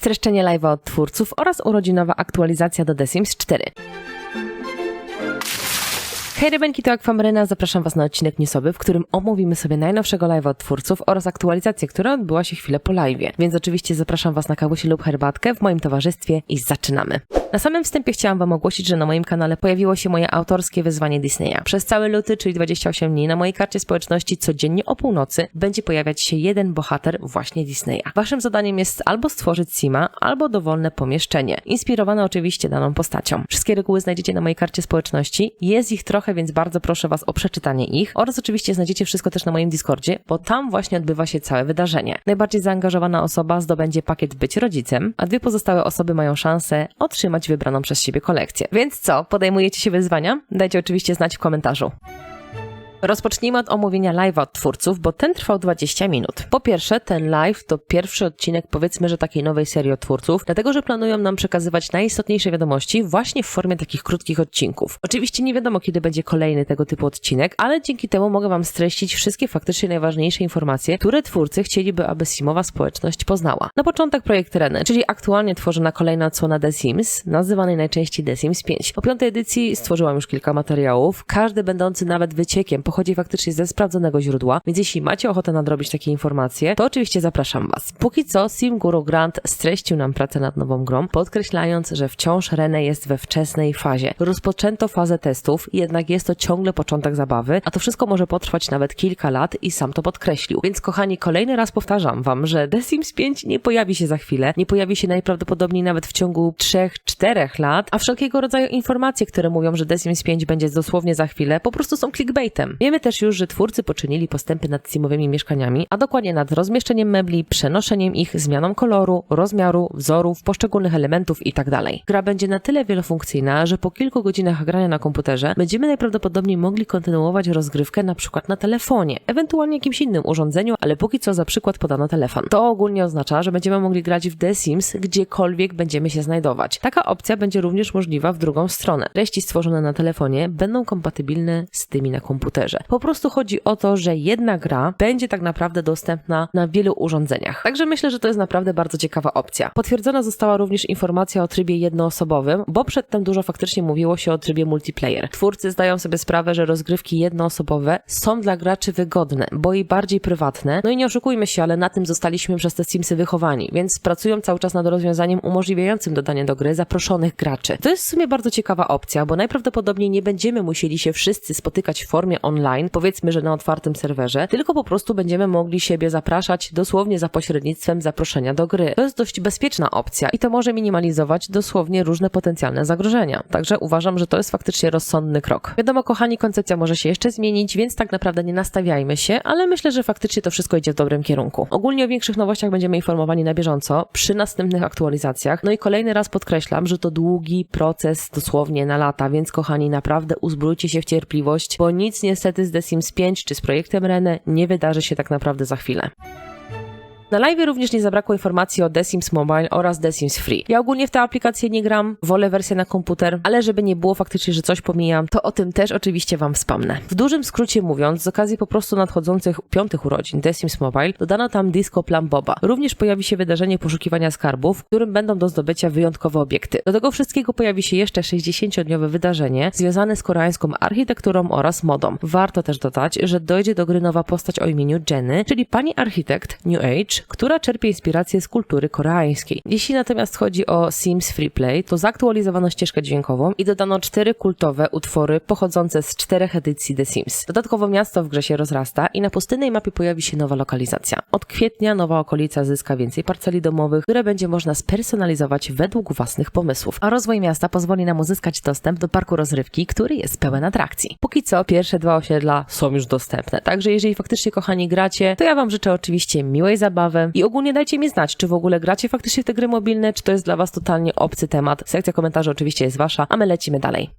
streszczenie live'a od twórców oraz urodzinowa aktualizacja do The Sims 4. Hej rybenki, to Akwamaryna, zapraszam Was na odcinek newsowy, w którym omówimy sobie najnowszego live'a od twórców oraz aktualizację, która odbyła się chwilę po live'ie. Więc oczywiście zapraszam Was na kawusię lub herbatkę w moim towarzystwie i zaczynamy. Na samym wstępie chciałam Wam ogłosić, że na moim kanale pojawiło się moje autorskie wyzwanie Disneya. Przez cały luty, czyli 28 dni, na mojej karcie społeczności codziennie o północy będzie pojawiać się jeden bohater właśnie Disneya. Waszym zadaniem jest albo stworzyć Sima, albo dowolne pomieszczenie, inspirowane oczywiście daną postacią. Wszystkie reguły znajdziecie na mojej karcie społeczności, jest ich trochę, więc bardzo proszę Was o przeczytanie ich oraz oczywiście znajdziecie wszystko też na moim Discordzie, bo tam właśnie odbywa się całe wydarzenie. Najbardziej zaangażowana osoba zdobędzie pakiet Być rodzicem, a 2 pozostałe osoby mają szansę otrzymać wybraną przez siebie kolekcję. Więc co, podejmujecie się wyzwania? Dajcie oczywiście znać w komentarzu. Rozpocznijmy od omówienia live'a od twórców, bo ten trwał 20 minut. Po pierwsze, ten live to pierwszy odcinek, powiedzmy, że takiej nowej serii od twórców, dlatego, że planują nam przekazywać najistotniejsze wiadomości właśnie w formie takich krótkich odcinków. Oczywiście nie wiadomo, kiedy będzie kolejny tego typu odcinek, ale dzięki temu mogę Wam streścić wszystkie faktycznie najważniejsze informacje, które twórcy chcieliby, aby Simowa społeczność poznała. Na początek projekt Reny, czyli aktualnie tworzona kolejna odsłona The Sims, nazywanej najczęściej The Sims 5. Po 5. edycji stworzyłam już kilka materiałów, każdy będący nawet wyciekiem pochodzi faktycznie ze sprawdzonego źródła, więc jeśli macie ochotę nadrobić takie informacje, to oczywiście zapraszam Was. Póki co Sim Guru Grant streścił nam pracę nad nową grą, podkreślając, że wciąż Renę jest we wczesnej fazie. Rozpoczęto fazę testów, jednak jest to ciągle początek zabawy, a to wszystko może potrwać nawet kilka lat i sam to podkreślił. Więc kochani, kolejny raz powtarzam Wam, że The Sims 5 nie pojawi się za chwilę, nie pojawi się najprawdopodobniej nawet w ciągu 3-4 lat, a wszelkiego rodzaju informacje, które mówią, że The Sims 5 będzie dosłownie za chwilę, po prostu są clickbaitem. Wiemy też już, że twórcy poczynili postępy nad simowymi mieszkaniami, a dokładnie nad rozmieszczeniem mebli, przenoszeniem ich, zmianą koloru, rozmiaru, wzorów, poszczególnych elementów itd. Gra będzie na tyle wielofunkcyjna, że po kilku godzinach grania na komputerze będziemy najprawdopodobniej mogli kontynuować rozgrywkę na przykład na telefonie, ewentualnie jakimś innym urządzeniu, ale póki co za przykład podano telefon. To ogólnie oznacza, że będziemy mogli grać w The Sims gdziekolwiek będziemy się znajdować. Taka opcja będzie również możliwa w drugą stronę. Treści stworzone na telefonie będą kompatybilne z tymi na komputerze. Po prostu chodzi o to, że jedna gra będzie tak naprawdę dostępna na wielu urządzeniach. Także myślę, że to jest naprawdę bardzo ciekawa opcja. Potwierdzona została również informacja o trybie jednoosobowym, bo przedtem dużo faktycznie mówiło się o trybie multiplayer. Twórcy zdają sobie sprawę, że rozgrywki jednoosobowe są dla graczy wygodne, bo i bardziej prywatne. No i nie oszukujmy się, ale na tym zostaliśmy przez te Simsy wychowani, więc pracują cały czas nad rozwiązaniem umożliwiającym dodanie do gry zaproszonych graczy. To jest w sumie bardzo ciekawa opcja, bo najprawdopodobniej nie będziemy musieli się wszyscy spotykać w formie online, powiedzmy, że na otwartym serwerze, tylko po prostu będziemy mogli siebie zapraszać dosłownie za pośrednictwem zaproszenia do gry. To jest dość bezpieczna opcja i to może minimalizować dosłownie różne potencjalne zagrożenia. Także uważam, że to jest faktycznie rozsądny krok. Wiadomo, kochani, koncepcja może się jeszcze zmienić, więc tak naprawdę nie nastawiajmy się, ale myślę, że faktycznie to wszystko idzie w dobrym kierunku. Ogólnie o większych nowościach będziemy informowani na bieżąco przy następnych aktualizacjach. No i kolejny raz podkreślam, że to długi proces, dosłownie na lata, więc kochani, naprawdę uzbrójcie się w cierpliwość, bo nic niestety z The Sims 5 czy z projektem Renę nie wydarzy się tak naprawdę za chwilę. Na live również nie zabrakło informacji o The Sims Mobile oraz The Sims Free. Ja ogólnie w tę aplikację nie gram, wolę wersję na komputer, ale żeby nie było faktycznie, że coś pomijam, to o tym też oczywiście Wam wspomnę. W dużym skrócie mówiąc, z okazji po prostu nadchodzących 5. urodzin The Sims Mobile dodano tam Disco Plan Boba. Również pojawi się wydarzenie poszukiwania skarbów, w którym będą do zdobycia wyjątkowe obiekty. Do tego wszystkiego pojawi się jeszcze 60-dniowe wydarzenie związane z koreańską architekturą oraz modą. Warto też dodać, że dojdzie do gry nowa postać o imieniu Jenny, czyli pani architekt New Age, która czerpie inspirację z kultury koreańskiej. Jeśli natomiast chodzi o Sims Freeplay, to zaktualizowano ścieżkę dźwiękową i dodano 4 kultowe utwory pochodzące z 4 edycji The Sims. Dodatkowo miasto w grze się rozrasta i na pustynnej mapie pojawi się nowa lokalizacja. Od kwietnia nowa okolica zyska więcej parceli domowych, które będzie można spersonalizować według własnych pomysłów. A rozwój miasta pozwoli nam uzyskać dostęp do parku rozrywki, który jest pełen atrakcji. Póki co pierwsze 2 osiedla są już dostępne. Także jeżeli faktycznie, kochani, gracie, to ja Wam życzę oczywiście miłej zabawy i ogólnie dajcie mi znać, czy w ogóle gracie faktycznie w te gry mobilne, czy to jest dla Was totalnie obcy temat. Sekcja komentarzy oczywiście jest Wasza, a my lecimy dalej.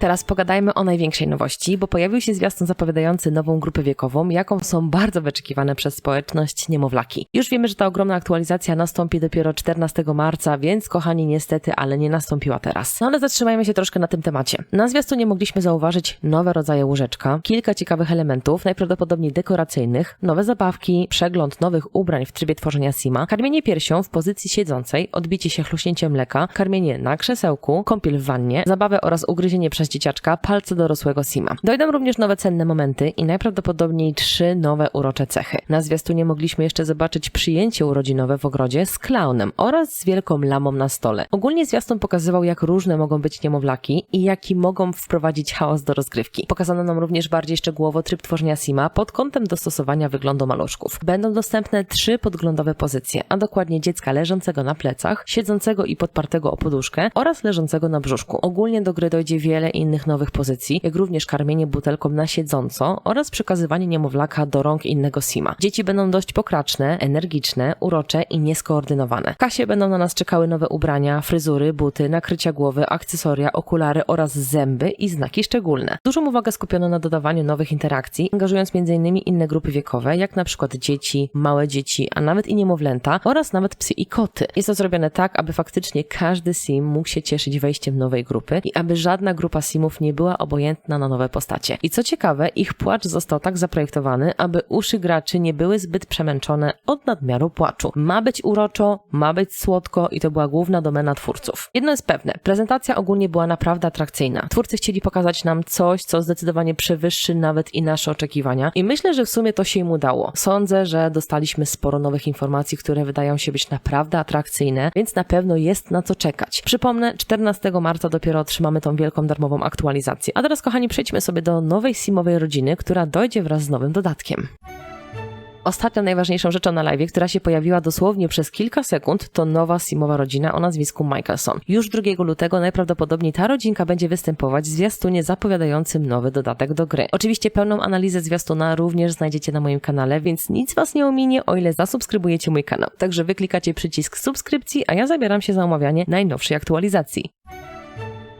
Teraz pogadajmy o największej nowości, bo pojawił się zwiastun zapowiadający nową grupę wiekową, jaką są bardzo wyczekiwane przez społeczność niemowlaki. Już wiemy, że ta ogromna aktualizacja nastąpi dopiero 14 marca, więc kochani, niestety, ale nie nastąpiła teraz. No ale zatrzymajmy się troszkę na tym temacie. Na zwiastunie mogliśmy zauważyć nowe rodzaje łóżeczka, kilka ciekawych elementów, najprawdopodobniej dekoracyjnych, nowe zabawki, przegląd nowych ubrań w trybie tworzenia sima, karmienie piersią w pozycji siedzącej, odbicie się chluśnięciem mleka, karmienie na krzesełku, kąpiel w wannie, zabawę oraz ugryzienie przez dzieciaczka palce dorosłego sima. Dojdą również nowe cenne momenty i najprawdopodobniej 3 nowe urocze cechy. Na zwiastunie mogliśmy jeszcze zobaczyć przyjęcie urodzinowe w ogrodzie z klaunem oraz z wielką lamą na stole. Ogólnie zwiastun pokazywał, jak różne mogą być niemowlaki i jaki mogą wprowadzić chaos do rozgrywki. Pokazano nam również bardziej szczegółowo tryb tworzenia sima pod kątem dostosowania wyglądu maluszków. Będą dostępne 3 podglądowe pozycje, a dokładnie dziecka leżącego na plecach, siedzącego i podpartego o poduszkę oraz leżącego na brzuszku. Ogólnie do gry dojdzie wiele innych nowych pozycji, jak również karmienie butelką na siedząco oraz przekazywanie niemowlaka do rąk innego sima. Dzieci będą dość pokraczne, energiczne, urocze i nieskoordynowane. W kasie będą na nas czekały nowe ubrania, fryzury, buty, nakrycia głowy, akcesoria, okulary oraz zęby i znaki szczególne. Dużą uwagę skupiono na dodawaniu nowych interakcji, angażując m.in. inne grupy wiekowe, jak na przykład dzieci, małe dzieci, a nawet i niemowlęta oraz nawet psy i koty. Jest to zrobione tak, aby faktycznie każdy sim mógł się cieszyć wejściem nowej grupy i aby żadna grupa simów nie była obojętna na nowe postacie. I co ciekawe, ich płacz został tak zaprojektowany, aby uszy graczy nie były zbyt przemęczone od nadmiaru płaczu. Ma być uroczo, ma być słodko i to była główna domena twórców. Jedno jest pewne, prezentacja ogólnie była naprawdę atrakcyjna. Twórcy chcieli pokazać nam coś, co zdecydowanie przewyższy nawet i nasze oczekiwania i myślę, że w sumie to się im udało. Sądzę, że dostaliśmy sporo nowych informacji, które wydają się być naprawdę atrakcyjne, więc na pewno jest na co czekać. Przypomnę, 14 marca dopiero otrzymamy tą wielką darmową aktualizację. A teraz, kochani, przejdźmy sobie do nowej simowej rodziny, która dojdzie wraz z nowym dodatkiem. Ostatnią najważniejszą rzeczą na live, która się pojawiła dosłownie przez kilka sekund, to nowa simowa rodzina o nazwisku Michelson. Już 2 lutego najprawdopodobniej ta rodzinka będzie występować w zwiastunie zapowiadającym nowy dodatek do gry. Oczywiście pełną analizę zwiastuna również znajdziecie na moim kanale, więc nic was nie ominie, o ile zasubskrybujecie mój kanał. Także wyklikacie przycisk subskrypcji, a ja zabieram się za omawianie najnowszej aktualizacji.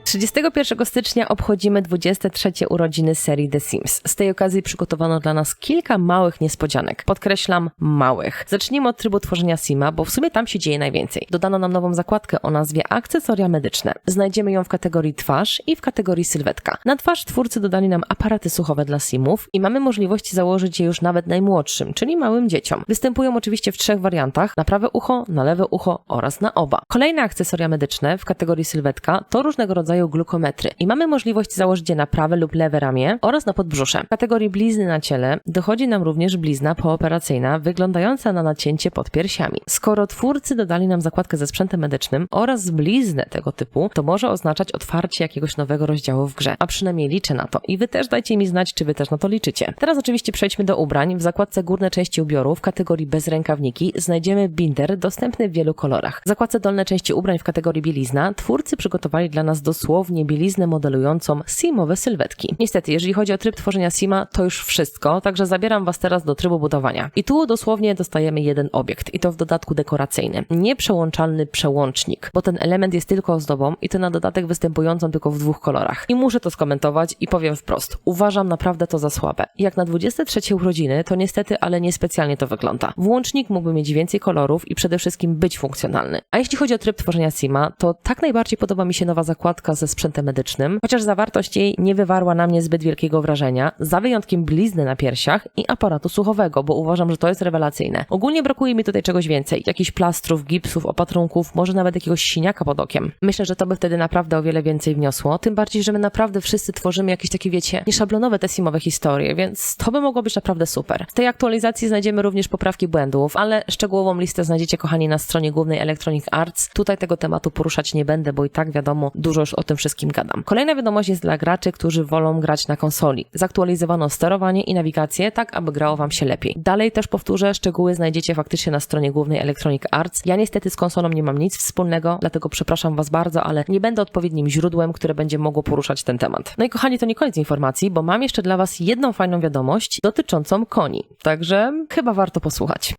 31 stycznia obchodzimy 23 urodziny serii The Sims. Z tej okazji przygotowano dla nas kilka małych niespodzianek. Podkreślam, małych. Zacznijmy od trybu tworzenia sima, bo w sumie tam się dzieje najwięcej. Dodano nam nową zakładkę o nazwie akcesoria medyczne. Znajdziemy ją w kategorii twarz i w kategorii sylwetka. Na twarz twórcy dodali nam aparaty słuchowe dla simów i mamy możliwość założyć je już nawet najmłodszym, czyli małym dzieciom. Występują oczywiście w 3 wariantach: na prawe ucho, na lewe ucho oraz na oba. Kolejne akcesoria medyczne w kategorii sylwetka to różnego rodzaju glukometry i mamy możliwość założyć je na prawe lub lewe ramię oraz na podbrzusze. W kategorii blizny na ciele dochodzi nam również blizna pooperacyjna wyglądająca na nacięcie pod piersiami. Skoro twórcy dodali nam zakładkę ze sprzętem medycznym oraz bliznę tego typu, to może oznaczać otwarcie jakiegoś nowego rozdziału w grze, a przynajmniej liczę na to i wy też dajcie mi znać, czy wy też na to liczycie. Teraz oczywiście przejdźmy do ubrań. W zakładce górne części ubioru w kategorii bez rękawniki znajdziemy binder dostępny w wielu kolorach. W zakładce dolne części ubrań w kategorii bielizna twórcy przygotowali dla nas dosłownie bieliznę modelującą simowe sylwetki. Niestety, jeżeli chodzi o tryb tworzenia sima, to już wszystko, także zabieram was teraz do trybu budowania. I tu dosłownie dostajemy jeden obiekt i to w dodatku dekoracyjny. Nieprzełączalny przełącznik, bo ten element jest tylko ozdobą i to na dodatek występującą tylko w 2 kolorach. I muszę to skomentować i powiem wprost. Uważam naprawdę to za słabe. Jak na 23 urodziny, to niestety, ale niespecjalnie to wygląda. Włącznik mógłby mieć więcej kolorów i przede wszystkim być funkcjonalny. A jeśli chodzi o tryb tworzenia sima, to tak najbardziej podoba mi się nowa zakładka ze sprzętem medycznym, chociaż zawartość jej nie wywarła na mnie zbyt wielkiego wrażenia, za wyjątkiem blizny na piersiach i aparatu słuchowego, bo uważam, że to jest rewelacyjne. Ogólnie brakuje mi tutaj czegoś więcej, jakichś plastrów, gipsów, opatrunków, może nawet jakiegoś siniaka pod okiem. Myślę, że to by wtedy naprawdę o wiele więcej wniosło, tym bardziej, że my naprawdę wszyscy tworzymy jakieś takie, wiecie, nieszablonowe te simowe historie, więc to by mogło być naprawdę super. W tej aktualizacji znajdziemy również poprawki błędów, ale szczegółową listę znajdziecie, kochani, na stronie głównej Electronic Arts. Tutaj tego tematu poruszać nie będę, bo i tak wiadomo, dużo już o tym wszystkim gadam. Kolejna wiadomość jest dla graczy, którzy wolą grać na konsoli. Zaktualizowano sterowanie i nawigację, tak aby grało wam się lepiej. Dalej też powtórzę, szczegóły znajdziecie faktycznie na stronie głównej Electronic Arts. Ja niestety z konsolą nie mam nic wspólnego, dlatego przepraszam was bardzo, ale nie będę odpowiednim źródłem, które będzie mogło poruszać ten temat. No i kochani, to nie koniec informacji, bo mam jeszcze dla was jedną fajną wiadomość dotyczącą koni. Także chyba warto posłuchać.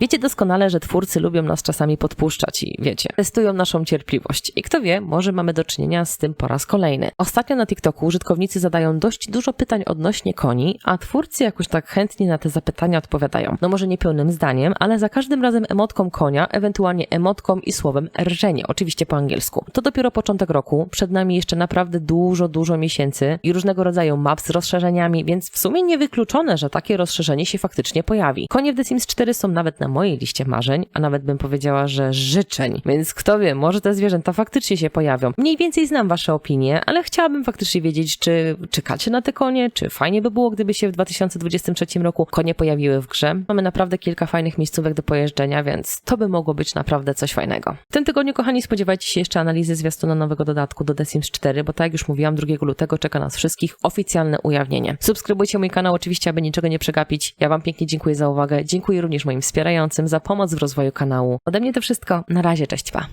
Wiecie doskonale, że twórcy lubią nas czasami podpuszczać i wiecie, testują naszą cierpliwość. I kto wie, może mamy do czynienia z tym po raz kolejny. Ostatnio na TikToku użytkownicy zadają dość dużo pytań odnośnie koni, a twórcy jakoś tak chętnie na te zapytania odpowiadają. No może nie pełnym zdaniem, ale za każdym razem emotką konia, ewentualnie emotką i słowem rżenie, oczywiście po angielsku. To dopiero początek roku, przed nami jeszcze naprawdę dużo miesięcy i różnego rodzaju map z rozszerzeniami, więc w sumie niewykluczone, że takie rozszerzenie się faktycznie pojawi. Konie w The Sims 4 są nawet na mojej liście marzeń, a nawet bym powiedziała, że życzeń. Więc kto wie, może te zwierzęta faktycznie się pojawią. Mniej więcej znam wasze opinie, ale chciałabym faktycznie wiedzieć, czy czekacie na te konie, czy fajnie by było, gdyby się w 2023 roku konie pojawiły w grze. Mamy naprawdę kilka fajnych miejscówek do pojeżdżenia, więc to by mogło być naprawdę coś fajnego. W tym tygodniu, kochani, spodziewajcie się jeszcze analizy zwiastuna nowego dodatku do The Sims 4, bo tak jak już mówiłam, 2 lutego czeka nas wszystkich oficjalne ujawnienie. Subskrybujcie mój kanał oczywiście, aby niczego nie przegapić. Ja wam pięknie dziękuję za uwagę. Dziękuję również moim wspierającym za pomoc w rozwoju kanału. Ode mnie to wszystko. Na razie, cześć, pa.